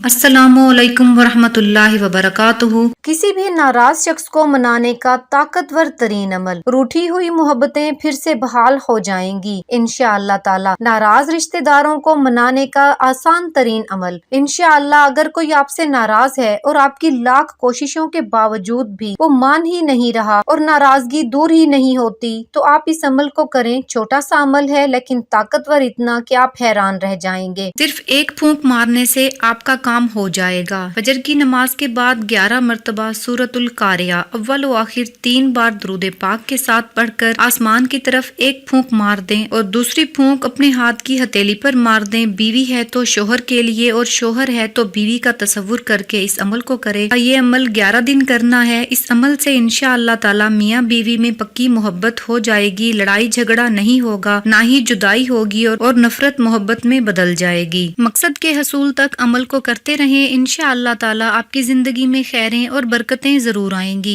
السلام علیکم ورحمۃ اللہ وبرکاتہ۔ کسی بھی ناراض شخص کو منانے کا طاقتور ترین عمل، روٹھی ہوئی محبتیں پھر سے بحال ہو جائیں گی انشاءاللہ تعالی۔ ناراض رشتہ داروں کو منانے کا آسان ترین عمل، انشاءاللہ اگر کوئی آپ سے ناراض ہے اور آپ کی لاکھ کوششوں کے باوجود بھی وہ مان ہی نہیں رہا اور ناراضگی دور ہی نہیں ہوتی، تو آپ اس عمل کو کریں۔ چھوٹا سا عمل ہے لیکن طاقتور اتنا کہ آپ حیران رہ جائیں گے۔ صرف ایک پھونک مارنے سے آپ کا کام ہو جائے گا۔ فجر کی نماز کے بعد 11 مرتبہ سورۃ القاریہ اول و آخر 3 بار درود پاک کے ساتھ پڑھ کر آسمان کی طرف ایک پھونک مار دیں اور دوسری پھونک اپنے ہاتھ کی ہتھیلی پر مار دیں۔ بیوی ہے تو شوہر کے لیے اور شوہر ہے تو بیوی کا تصور کر کے اس عمل کو کرے۔ یہ عمل 11 دن کرنا ہے۔ اس عمل سے انشاءاللہ تعالی میاں بیوی میں پکی محبت ہو جائے گی، لڑائی جھگڑا نہیں ہوگا، نہ ہی جدائی ہوگی اور نفرت محبت میں بدل جائے گی۔ مقصد کے حصول تک عمل کو کرتے رہیں، انشاءاللہ تعالی آپ کی زندگی میں خیریں اور برکتیں ضرور آئیں گی۔